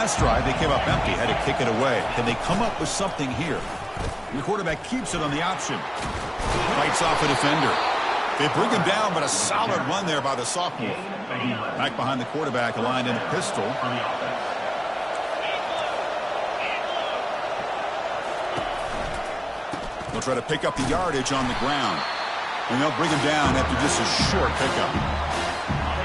last drive, they came up empty, had to kick it away. Can they come up with something here? And the quarterback keeps it on the option. Fights off a defender. They bring him down, but a solid run there by the sophomore. Back behind the quarterback, aligned in a pistol. They'll try to pick up the yardage on the ground. And they'll bring him down after just a short pickup.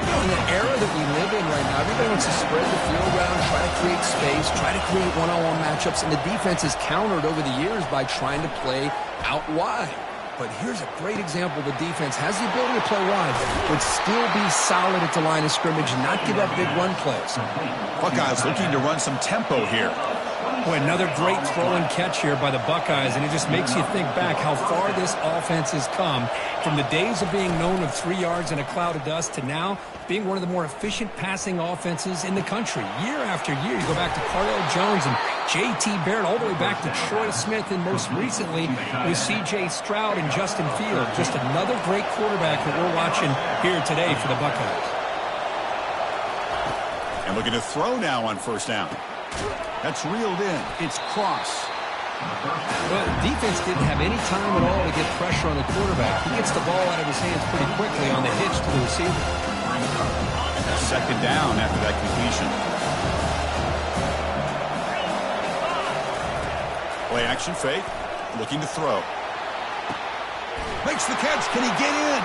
You know, in the era that we live in right now, everybody wants to spread the field around, try to create space, try to create one-on-one matchups, and the defense has countered over the years by trying to play out wide. But here's a great example. The defense has the ability to play wide, but still be solid at the line of scrimmage and not give up big run plays. Buckeyes looking to run some tempo here. Boy, another great throw and catch here by the Buckeyes, and it just makes you think back how far this offense has come from the days of being known of 3 yards in a cloud of dust to now being one of the more efficient passing offenses in the country. Year after year, you go back to Cardale Jones and J.T. Barrett, all the way back to Troy Smith, and most recently with C.J. Stroud and Justin Fields. Just another great quarterback that we're watching here today for the Buckeyes. And looking to throw now on first down. That's reeled in. It's Cross. Well, the defense didn't have any time at all to get pressure on the quarterback. He gets the ball out of his hands pretty quickly on the hitch to the receiver. Second down after that completion. Play action fake. Looking to throw. Makes the catch. Can he get in?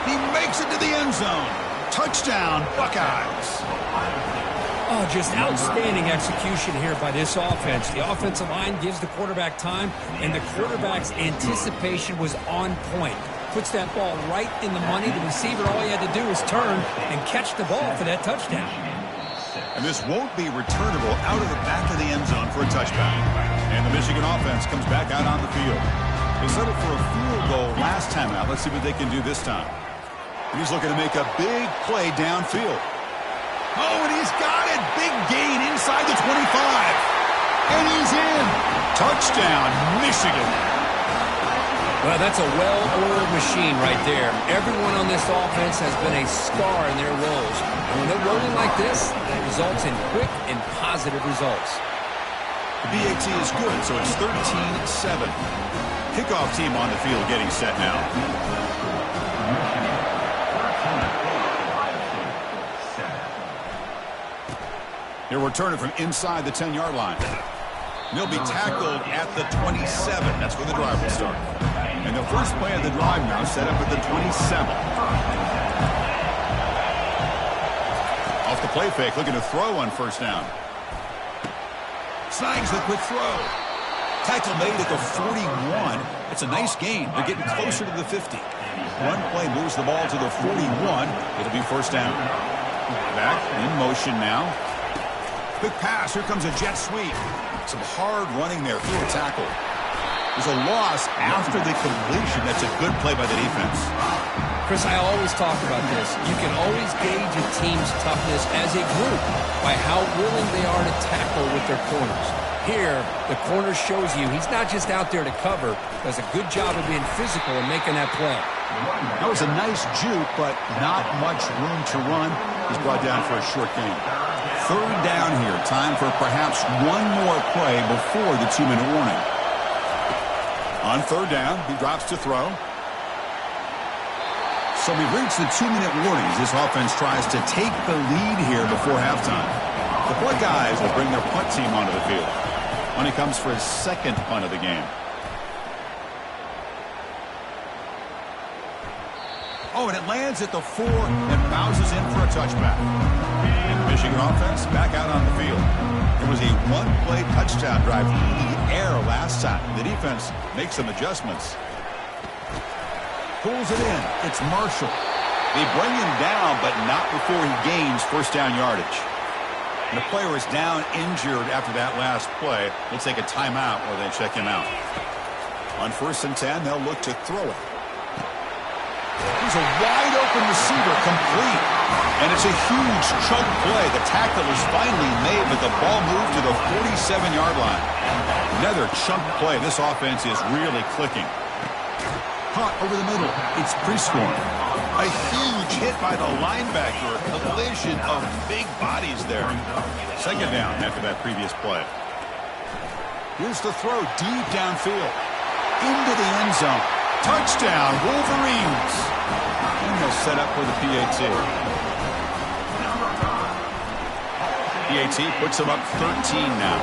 He makes it to the end zone. Touchdown, Buckeyes. Oh, just outstanding execution here by this offense. The offensive line gives the quarterback time, and the quarterback's anticipation was on point. Puts that ball right in the money. The receiver, all he had to do was turn and catch the ball for that touchdown. And this won't be returnable out of the back of the end zone for a touchdown. And the Michigan offense comes back out on the field. They settled for a field goal last time out. Let's see what they can do this time. And he's looking to make a big play downfield. Oh, and he's got it. Big gain inside the 25. And he's in. Touchdown, Michigan. Well, that's a well-oiled machine right there. Everyone on this offense has been a star in their roles. And when they're rolling like this, it results in quick and positive results. The BAT is good, so it's 13-7. Kickoff team on the field getting set now. They're returning from inside the 10-yard line. And they'll be tackled at the 27. That's where the drive will start. And the first play of the drive now set up at the 27. Off the play fake, looking to throw on first down. Snags the quick throw. Tackle made at the 41. It's a nice gain. They're getting closer to the 50. One play moves the ball to the 41. It'll be first down. Back in motion now. Quick pass. Here comes a jet sweep. Some hard running there through a tackle. There's a loss after the completion. That's a good play by the defense. Chris, I always talk about this. You can always gauge a team's toughness as a group by how willing they are to tackle with their corners. Here, the corner shows you he's not just out there to cover. Does a good job of being physical and making that play. That was a nice juke, but not much room to run. He's brought down for a short gain. Third down here. Time for perhaps one more play before the 2-minute warning. On third down, he drops to throw. So we reach the 2-minute warning as this offense tries to take the lead here before halftime. The Buckeyes will bring their punt team onto the field. When he comes for his second punt of the game. Oh, and it lands at the 4 and bounces in for a touchback. And the Michigan offense back out on the field. It was a one-play touchdown drive through the air last time. The defense makes some adjustments. Pulls it in. It's Marshall. They bring him down, but not before he gains first down yardage. And the player is down injured after that last play. We'll take a timeout while they check him out. On 1st and 10, they'll look to throw it. He's a wide-open receiver, complete. And it's a huge chunk play. The tackle is finally made, but the ball moved to the 47-yard line. Another chunk play. This offense is really clicking. Caught over the middle. It's Prescorn. A huge hit by the linebacker. A collision of big bodies there. Second down after that previous play. Here's the throw deep downfield. Into the end zone. Touchdown, Wolverines. And they'll set up for the PAT. PAT puts them up 13 now.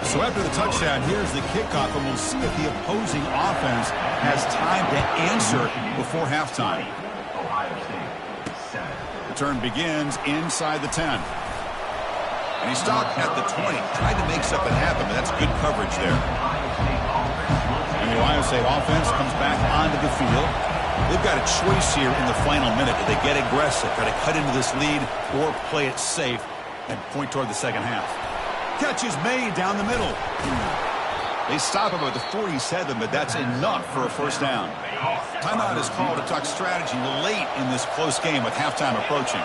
So after the touchdown, here's the kickoff, and we'll see if the opposing offense has time to answer before halftime. The turn begins inside the 10. And he stopped at the 20, tried to make something happen, but that's good coverage there. And the Ohio State offense comes back onto the field. They've got a choice here in the final minute. Do they get aggressive, try to cut into this lead, or play it safe and point toward the second half? Catch is made down the middle. They stop him at the 47, but that's enough for a first down. Timeout is called to talk strategy late in this close game with halftime approaching.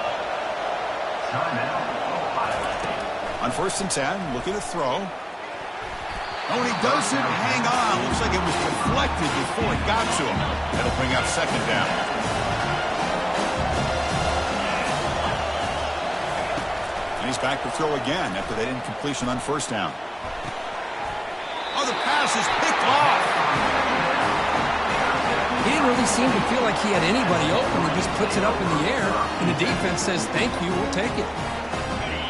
On 1st and 10, looking to throw. And when he doesn't hang on, looks like it was deflected before it got to him. That'll bring up second down. And he's back to throw again after that incompletion on 1st down. Oh, the pass is picked off. He didn't really seem to feel like he had anybody open. He just puts it up in the air, and the defense says, thank you, we'll take it.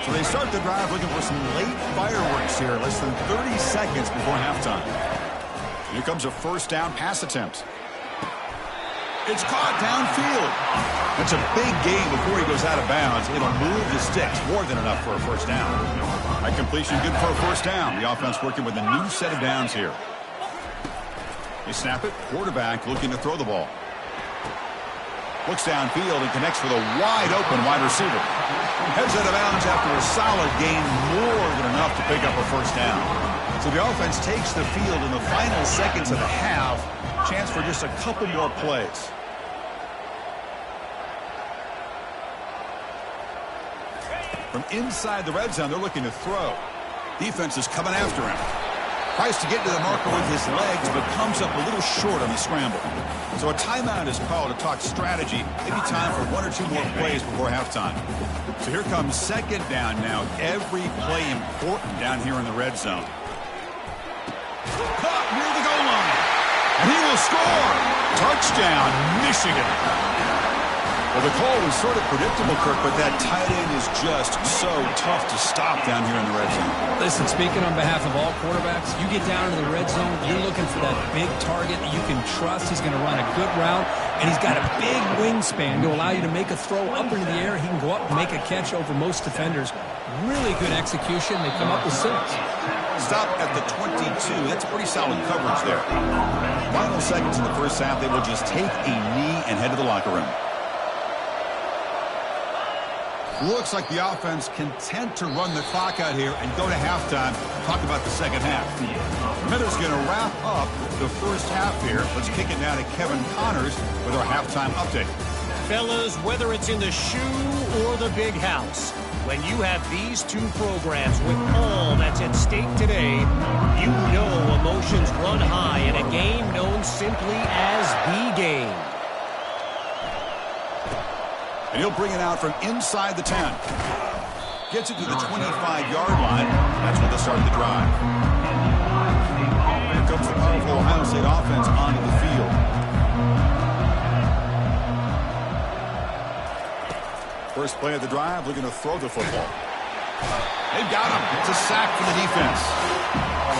So they start the drive looking for some late fireworks here, less than 30 seconds before halftime. Here comes a first down pass attempt. It's caught downfield. That's a big gain before he goes out of bounds. It'll move the sticks, more than enough for a first down. That completion good for a first down. The offense working with a new set of downs here. They snap it. Quarterback looking to throw the ball. Looks downfield and connects with a wide-open wide receiver. Heads out of bounds after a solid gain, more than enough to pick up a first down. So the offense takes the field in the final seconds of the half. Chance for just a couple more plays. From inside the red zone, they're looking to throw. Defense is coming after him. Tries to get to the marker with his legs, but comes up a little short on the scramble. So a timeout is called to talk strategy. Maybe time for 1 or 2 more plays before halftime. So here comes second down now. Every play important down here in the red zone. Caught near the goal line. And he will score. Touchdown, Michigan. Well, the call was sort of predictable, Kirk, but that tight end is just so tough to stop down here in the red zone. Listen, speaking on behalf of all quarterbacks, you get down into the red zone, you're looking for that big target that you can trust. He's going to run a good route, and he's got a big wingspan to allow you to make a throw up into the air. He can go up and make a catch over most defenders. Really good execution. They come up with 6. Stop at the 22. That's pretty solid coverage there. Final seconds in the first half, they will just take a knee and head to the locker room. Looks like the offense content to run the clock out here and go to halftime. Talk about the second half. Miller's going to wrap up the first half here. Let's kick it now to Kevin Connors with our halftime update. Fellas, whether it's in the shoe or the big house, when you have these two programs with all that's at stake today, you know emotions run high in a game known simply as the game. And he'll bring it out from inside the 10. Gets it to the 25-yard line. That's where they start the drive. Here comes the powerful Ohio State offense onto the field. First play of the drive, looking to throw the football. They've got him. It's a sack for the defense.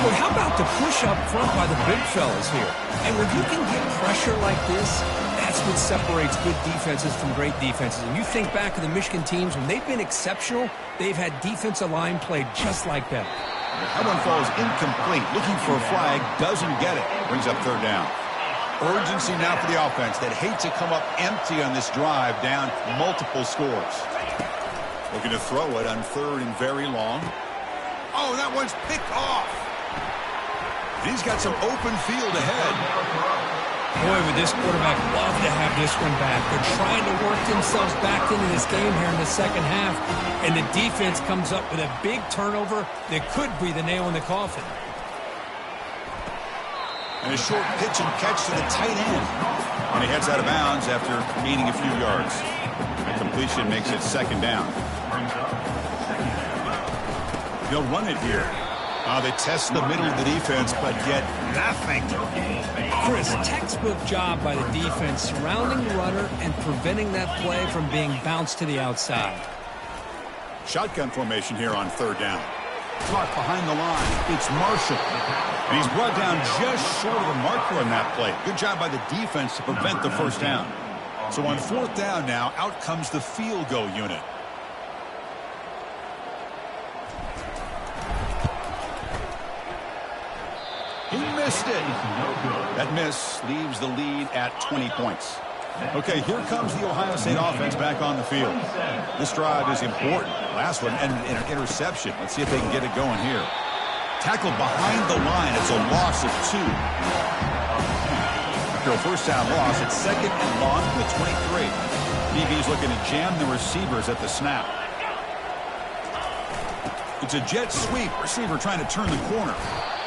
Well, how about the push up front by the big fellas here? And when you can get pressure like this, that's what separates good defenses from great defenses. And you think back to the Michigan teams, when they've been exceptional, they've had defensive line play just like that. That one falls incomplete. Looking for a flag, doesn't get it. Brings up third down. Urgency now for the offense that hate to come up empty on this drive, down multiple scores. Looking to throw it on third and very long. Oh, that one's picked off. He's got some open field ahead. Boy, would this quarterback love to have this one back. They're trying to work themselves back into this game here in the second half, and the defense comes up with a big turnover that could be the nail in the coffin. And a short pitch and catch to the tight end. And he heads out of bounds after gaining a few yards. The completion makes it second down. They'll run it here. They test the middle of the defense, but get nothing. Chris, textbook job by the defense surrounding the runner and preventing that play from being bounced to the outside. Shotgun formation here on third down. Clock behind the line. It's Marshall. And he's brought down just short of the marker on that play. Good job by the defense to prevent the first down. So on fourth down now, out comes the field goal unit. He missed it. That miss leaves the lead at 20 points. Okay, here comes the Ohio State offense back on the field. This drive is important. Last one ended in an interception. Let's see if they can get it going here. Tackled behind the line. It's a loss of 2. After a first down loss, it's second and long from the 23. DB's looking to jam the receivers at the snap. It's a jet sweep. Receiver trying to turn the corner.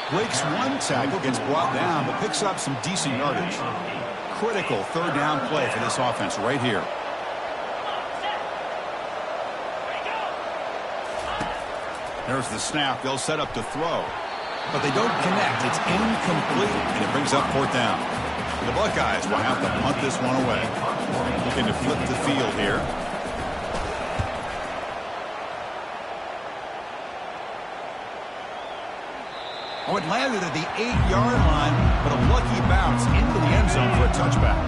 Breaks one tackle, gets brought down, but picks up some decent yardage. Critical third down play for this offense right here. There's the snap. They'll set up to throw, but they don't connect. It's incomplete, and it brings up fourth down. The Buckeyes will have to punt this one away. Looking to flip the field here. Oh, it landed at the 8-yard line, but a lucky bounce into the end zone for a touchback.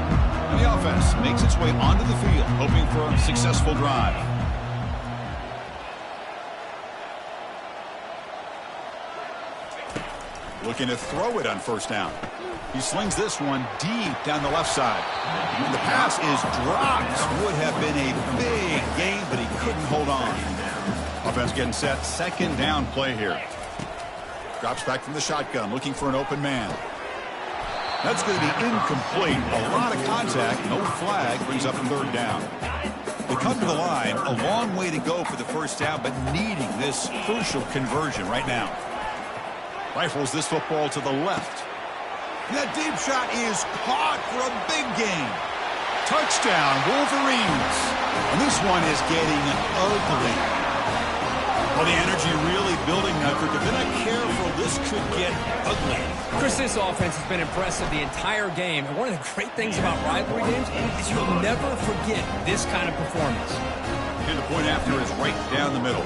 And the offense makes its way onto the field, hoping for a successful drive. Looking to throw it on first down. He slings this one deep down the left side. And the pass is dropped. Would have been a big gain, but he couldn't hold on. Offense getting set. Second down play here. Drops back from the shotgun, looking for an open man. That's going to be incomplete. A lot of contact, no flag, brings up a third down. They come to the line, a long way to go for the first down, but needing this crucial conversion right now. Rifles this football to the left. And that deep shot is caught for a big gain. Touchdown, Wolverines. And this one is getting ugly. Well, the energy really building now. If they're not careful, this could get ugly. Chris, this offense has been impressive the entire game. And one of the great things about rivalry games is you'll never forget this kind of performance. And the point after is right down the middle.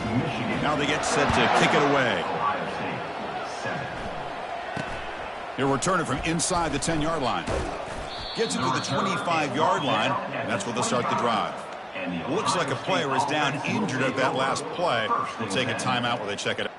Now they get set to kick it away. He'll return it from inside the 10-yard line. Gets it to the 25-yard line, and that's where they'll start the drive. Looks like a player is down injured at that last play. We'll take a timeout while they check it out.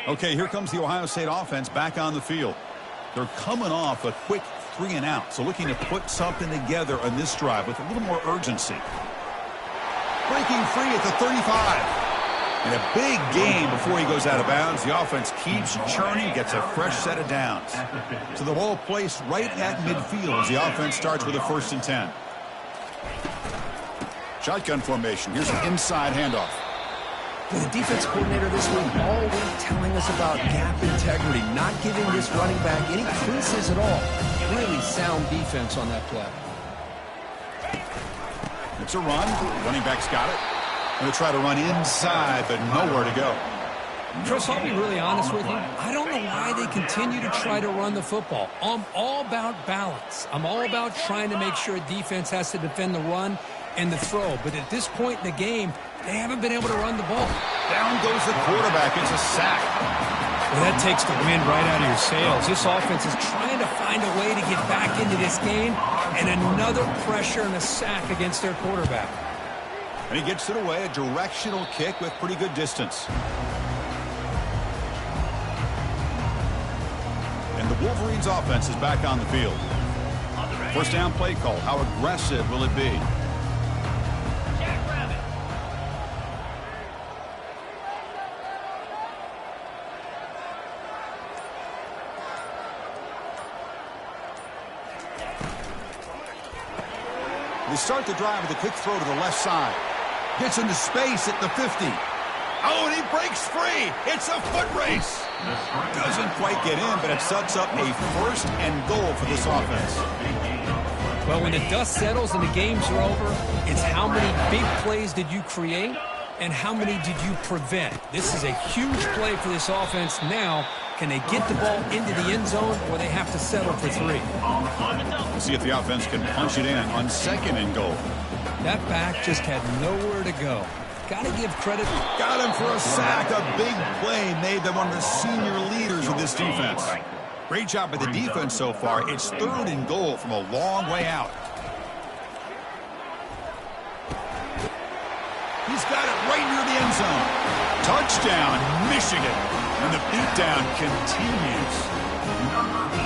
Okay, here comes the Ohio State offense back on the field. They're coming off a quick 3-and-out, so looking to put something together on this drive with a little more urgency. Breaking free at the 35. And a big gain before he goes out of bounds. The offense keeps churning, gets a fresh set of downs. So the ball placed right at midfield as the offense starts with a 1st and 10. Shotgun formation. Here's an inside handoff. The defense coordinator this week all week telling us about gap integrity, not giving this running back any creases at all. Really sound defense on that play. It's a run. Running back's got it. Going to try to run inside, but nowhere to go. Chris, I'll be really honest with you. I don't know why they continue to try to run the football. I'm all about balance. I'm all about trying to make sure a defense has to defend the run and the throw. But at this point in the game, they haven't been able to run the ball. Down goes the quarterback. It's a sack. Well, that takes the wind right out of your sails. This offense is trying to find a way to get back into this game, and another pressure and a sack against their quarterback. And he gets it away, a directional kick with pretty good distance. And the Wolverines offense is back on the field. 1st down play call. How aggressive will it be? They start the drive with a quick throw to the left side. Gets into space at the 50. Oh, and he breaks free. It's a foot race. Doesn't quite get in, but it sets up a 1st and goal for this offense. Well, when the dust settles and the games are over, it's how many big plays did you create and how many did you prevent. This is a huge play for this offense now. Can they get the ball into the end zone, or they have to settle for 3? We'll see if the offense can punch it in on 2nd and goal. That back just had nowhere to go. Got to give credit. Got him for a sack. A big play made by one of the senior leaders of this defense. Great job by the defense so far. It's 3rd and goal from a long way out. He's got it right near the end zone. Touchdown, Michigan. And the beatdown continues.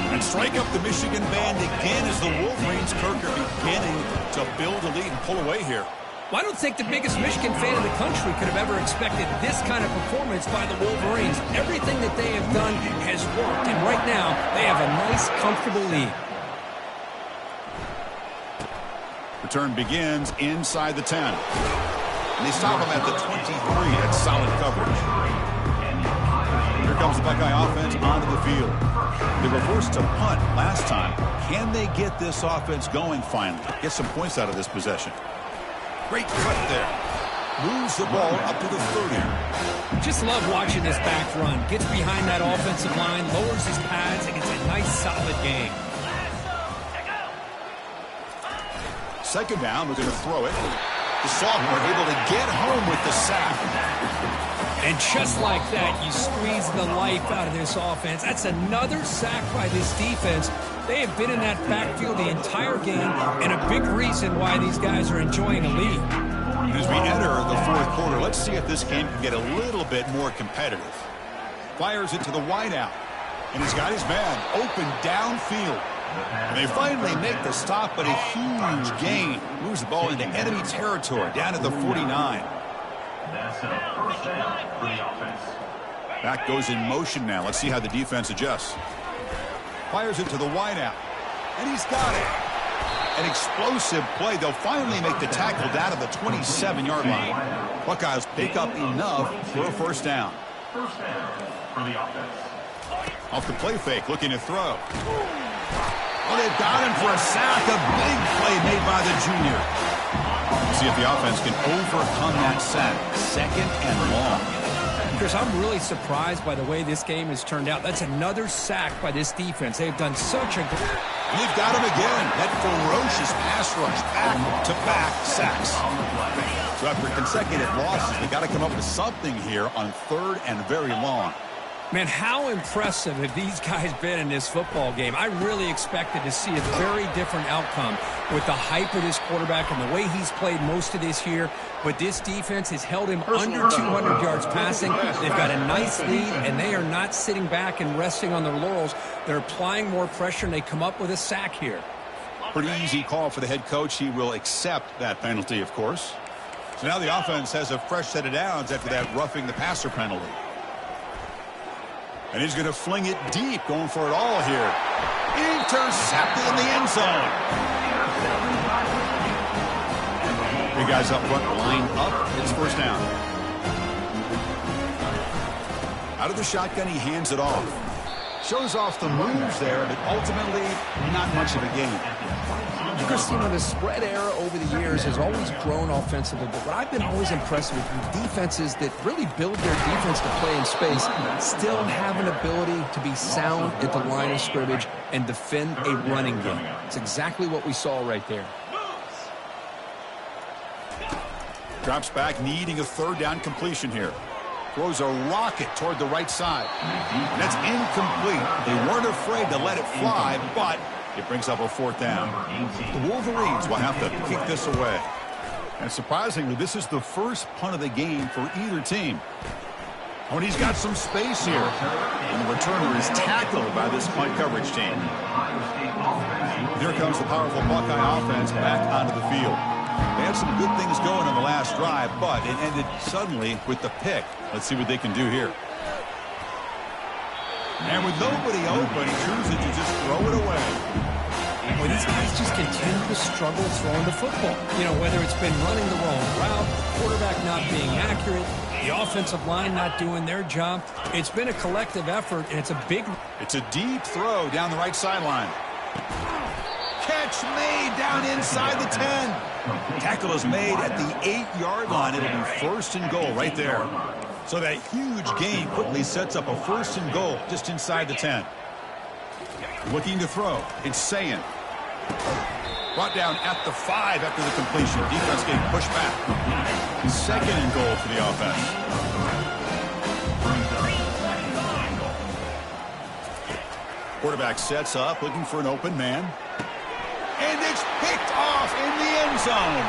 And strike up the Michigan band again as the Wolverines, Kirk, are beginning to build a lead and pull away here. Well, I don't think the biggest Michigan fan in the country could have ever expected this kind of performance by the Wolverines. Everything that they have done has worked, and right now they have a nice, comfortable lead. Return begins inside the 10. And they stop him at the 23. That's solid coverage. Here comes the Buckeye offense onto the field. They were forced to punt last time. Can they get this offense going finally? Get some points out of this possession. Great cut there. Moves the ball up to the 30. Just love watching this back run. Gets behind that offensive line, lowers his pads, and it's a nice, solid game. 2nd down, we're going to throw it. The sophomore able to get home with the sack. And just like that, you squeeze the life out of this offense. That's another sack by this defense. They have been in that backfield the entire game, and a big reason why these guys are enjoying a lead. As we enter the 4th quarter, let's see if this game can get a little bit more competitive. Fires it to the wideout, and he's got his man open downfield. And they finally make the stop, but a huge gain. Moves the ball into enemy territory, down at the 49. That's a 1st down for the offense. Back goes in motion now. Let's see how the defense adjusts. Fires it to the wideout, and he's got it. An explosive play. They'll finally make the tackle down to the 27-yard line. Buckeyes pick up enough for a 1st down. 1st down for the offense. Off the play fake, looking to throw. Oh, they've got him for a sack. A big play made by the junior. See if the offense can overcome that sack. 2nd and long. Chris, I'm really surprised by the way this game has turned out. That's another sack by this defense. They've done such a good... You've got him again. That ferocious pass rush. Back-to-back sacks. So after consecutive losses, they got to come up with something here on 3rd and very long. Man, how impressive have these guys been in this football game? I really expected to see a very different outcome with the hype of this quarterback and the way he's played most of this year. But this defense has held him under 200 yards passing. They've got a nice lead, and they are not sitting back and resting on their laurels. They're applying more pressure, and they come up with a sack here. Pretty easy call for the head coach. He will accept that penalty, of course. So now the offense has a fresh set of downs after that roughing the passer penalty. And he's going to fling it deep, going for it all here. Intercepted in the end zone. Three guys up front, line up. It's first down. Out of the shotgun, he hands it off. Shows off the moves there, but ultimately not much of a gain. Christina, the spread era over the years has always grown offensively, but what I've been always impressed with defenses that really build their defense to play in space still have an ability to be sound at the line of scrimmage and defend a running game. It's exactly what we saw right there. Drops back, needing a third down completion here. Throws a rocket toward the right side. And that's incomplete. They weren't afraid to let it fly, but it brings up a fourth down. The Wolverines will have to kick this away. And surprisingly, this is the first punt of the game for either team. Oh, and he's got some space here. And the returner is tackled by this punt coverage team. Here comes the powerful Buckeye offense back onto the field. They had some good things going on the last drive, but it ended suddenly with the pick. Let's see what they can do here. And with nobody open, he chooses to just throw it away. Boy, these guys just continue to struggle throwing the football. You know, whether it's been running the wrong route, quarterback not being accurate, the offensive line not doing their job. It's been a collective effort, and it's a big... It's a deep throw down the right sideline. Catch made down inside the 10. Tackle is made at the 8-yard line. It'll be first and goal right there. So that huge gain quickly sets up a first and goal just inside the 10. Looking to throw. It's Sayin. Brought down at the 5 after the completion. Defense getting pushed back. Second and goal for the offense. Quarterback sets up, looking for an open man. And it's picked off in the end zone.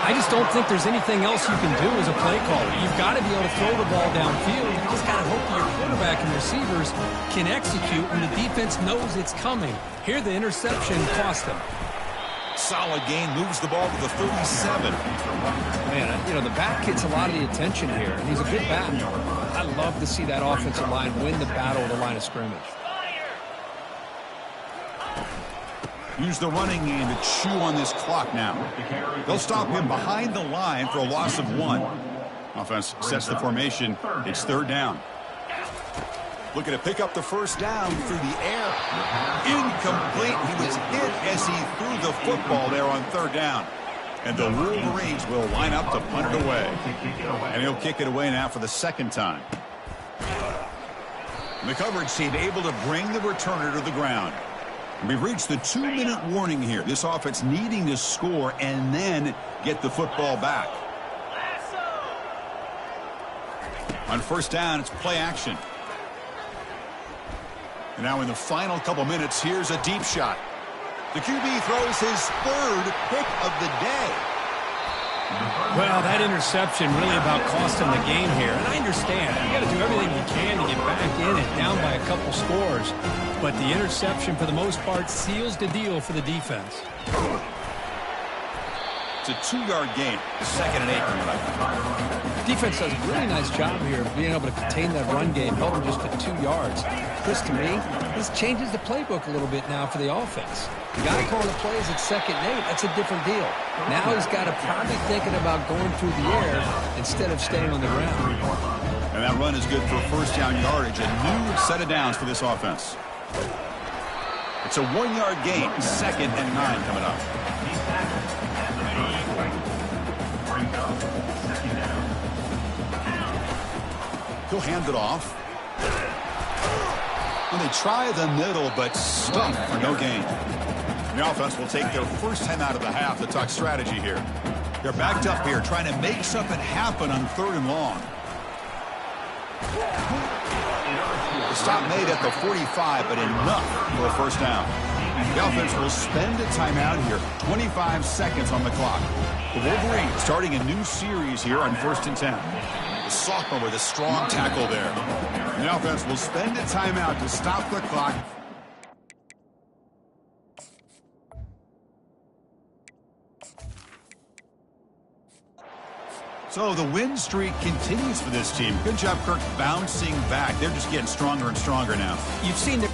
I just don't think there's anything else you can do as a play caller. You've got to be able to throw the ball downfield. You just got to hope that your quarterback and receivers can execute when the defense knows it's coming. Here, the interception cost them. Solid gain, moves the ball to the 37. Man, you know, the back gets a lot of the attention here, and he's a good back. I love to see that offensive line win the battle of the line of scrimmage. Use the running game to chew on this clock now. They'll stop him behind the line for a loss of 1. Offense sets the formation. It's third down. Looking to pick up the first down through the air. Incomplete. He was hit as he threw the football there on third down. And the Wolverines will line up to punt it away. And he'll kick it away now for the second time. The coverage team able to bring the returner to the ground. We've reached the 2-minute warning here. This offense needing to score and then get the football back. On first down, it's play action. And now in the final couple minutes, here's a deep shot. The QB throws his third pick of the day. Well, that interception really about cost him the game here. And I understand. You got to do everything you can to get back in it, down by a couple scores. But the interception, for the most part, seals the deal for the defense. It's a 2-yard gain. Second and 8 coming up. Defense does a really nice job here of being able to contain that run game, held him just to 2 yards. Chris, to me, this changes the playbook a little bit now for the offense. The guy calling the plays at 2nd and 8, that's a different deal. Now he's got to probably thinking about going through the air instead of staying on the ground. And that run is good for first down yardage. A new set of downs for this offense. It's a 1-yard gain. 2nd and 9 coming up. He'll hand it off. And they try the middle, but stuck for no gain. The offense will take their first time out of the half to talk strategy here. They're backed up here, trying to make something happen on 3rd and long. The stop made at the 45, but enough for a first down. The offense will spend a timeout here. 25 seconds on the clock. The Wolverines starting a new series here on 1st and 10. The sophomore with a strong tackle there. And the offense will spend a timeout to stop the clock. So the win streak continues for this team. Good job, Kirk, bouncing back. They're just getting stronger and stronger now. You've seen the